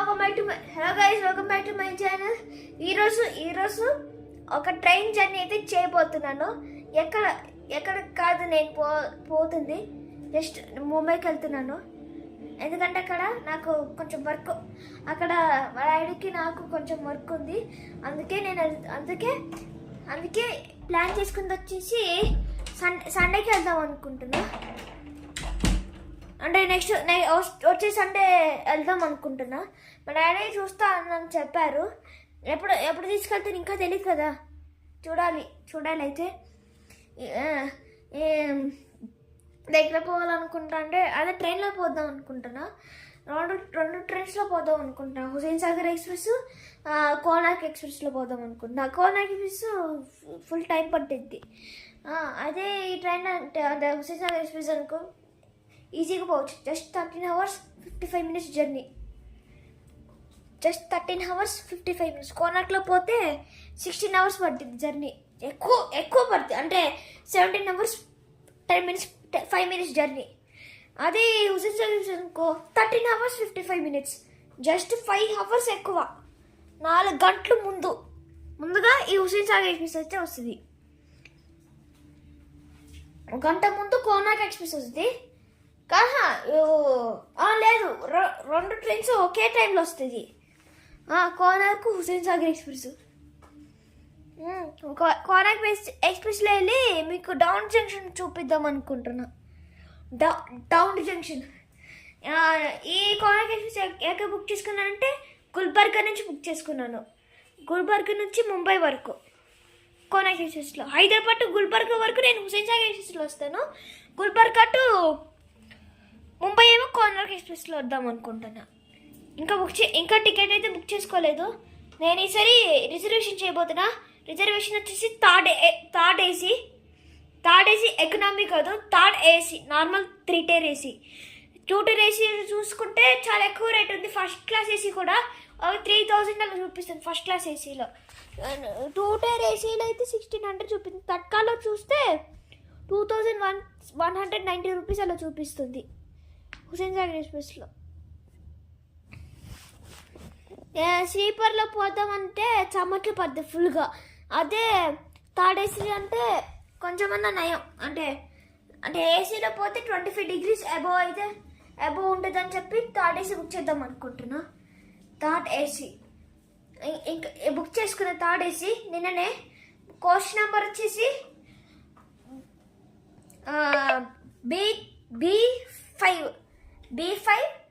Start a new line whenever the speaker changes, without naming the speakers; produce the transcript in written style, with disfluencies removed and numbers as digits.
Welcome back to my channel. ఈరోజు ఒక train journey అయితే చేయబోతున్నాను. ఎక్కడ కాదు, నేను పోతుంది జస్ట్ ముంబైకి వెళ్తున్నాను. ఎందుకంటే అక్కడ నాకు కొంచెం వర్క్, అక్కడ మా డాడీకి నాకు కొంచెం వర్క్ ఉంది. అందుకే ప్లాన్ చేసుకుంది వచ్చేసి సండేకి వెళ్దాం అనుకుంటున్నా. అంటే నెక్స్ట్ వచ్చే సండే వెళ్దాం అనుకుంటున్నా. మా డాడీ చూస్తా అని చెప్పారు. ఎప్పుడు తీసుకెళ్తే ఇంకా తెలియదు కదా, చూడాలి అయితే దగ్గర పోవాలనుకుంటా. అంటే అదే ట్రైన్లో పోదాం అనుకుంటున్నా. రెండు ట్రైన్స్లో పోదాం అనుకుంటున్నా. హుసేన్ సాగర్ ఎక్స్ప్రెస్, కోనార్క్ ఎక్స్ప్రెస్లో పోదాం అనుకుంటున్నా. కోనార్క్ ఎక్స్ప్రెస్ ఫుల్ టైం పట్టిద్ది. అదే ఈ ట్రైన్ అంటే అదే హుసేన్ సాగర్ ఎక్స్ప్రెస్ అనుకో, ఈజీగా పోవచ్చు. Just 13 hours 55 minutes journey. Just 13 hours 55 minutes. కోనార్క్లో పోతే 16 hours పడుతుంది జర్నీ. ఎక్కువ పడుతుంది, అంటే 17 hours 10 minutes 5 minutes జర్నీ. అదే హుసేన్ సాగర్ అనుకో 13 hours 55 minutes. జస్ట్ 5 hours ఎక్కువ, 4 గంటలు ముందుగా ఈ హుసేన్ సాగర్ ఎక్స్ప్రెస్ అయితే వస్తుంది. గంట ముందు కోనార్క్ ఎక్స్ప్రెస్ వస్తుంది. లేదు, 2 ట్రైన్స్ ఒకే టైంలో వస్తుంది. కోనార్క్ హుసేన్ సాగర్ ఎక్స్ప్రెస్. కోనార్క్ ఎక్స్ప్రెస్లో వెళ్ళి మీకు డౌన్ జంక్షన్ చూపిద్దాం అనుకుంటున్నా. Down junction. ఈ కోనార్క్ ఎక్స్ప్రెస్ ఎక్కడ బుక్ చేసుకున్నానంటే గుల్బర్గా నుంచి బుక్ చేసుకున్నాను. గుల్బర్గా నుంచి ముంబై వరకు కోనార్క్ ఎక్స్ప్రెస్లో. హైదరాబాద్ టు గుల్బర్గా వరకు నేను హుసేన్ సాగర్ ఎక్స్ప్రెస్లో వస్తాను. గుల్బర్గా టు ముంబై ఏమో కోనార్క్ ఎక్స్ప్రెస్లో వద్దాం అనుకుంటున్నా. ఇంకా టికెట్ అయితే బుక్ చేసుకోలేదు. నేను ఈసారి రిజర్వేషన్ చేయబోతున్నా. రిజర్వేషన్ వచ్చేసి థర్డ్ ఏసీ ఎకనామీ కాదు, third AC, normal 3 tier AC. 2 tier AC చూసుకుంటే చాలా ఎక్కువ రేట్ ఉంది. ఫస్ట్ క్లాస్ ఏసీ కూడా 3000 అలా చూపిస్తుంది ఫస్ట్ క్లాస్ ఏసీలో. 2 tier ఏసీలో అయితే 1600 చూపిస్తుంది. తత్కాల్లో చూస్తే 2190 రూపీస్ అలా చూపిస్తుంది హుసేన్ సాగర్ ఎక్స్ప్రెస్లో. స్లీపర్లో పోదామంటే చెమట్లు పడుతుంది ఫుల్గా. అదే థర్డ్ ఏసీ అంటే కొంచెమన్నా నయం. అంటే ఏసీలో పోతే 25 degrees అబోవ్ ఉంటుందని చెప్పి థర్డ్ ఏసీ బుక్ చేద్దాం అనుకుంటున్నా. థర్డ్ ఏసీ ఇంకా బుక్ చేసుకున్న థర్డ్ ఏసీ నిన్ననే. కోచ్ నెంబర్ వచ్చేసి B5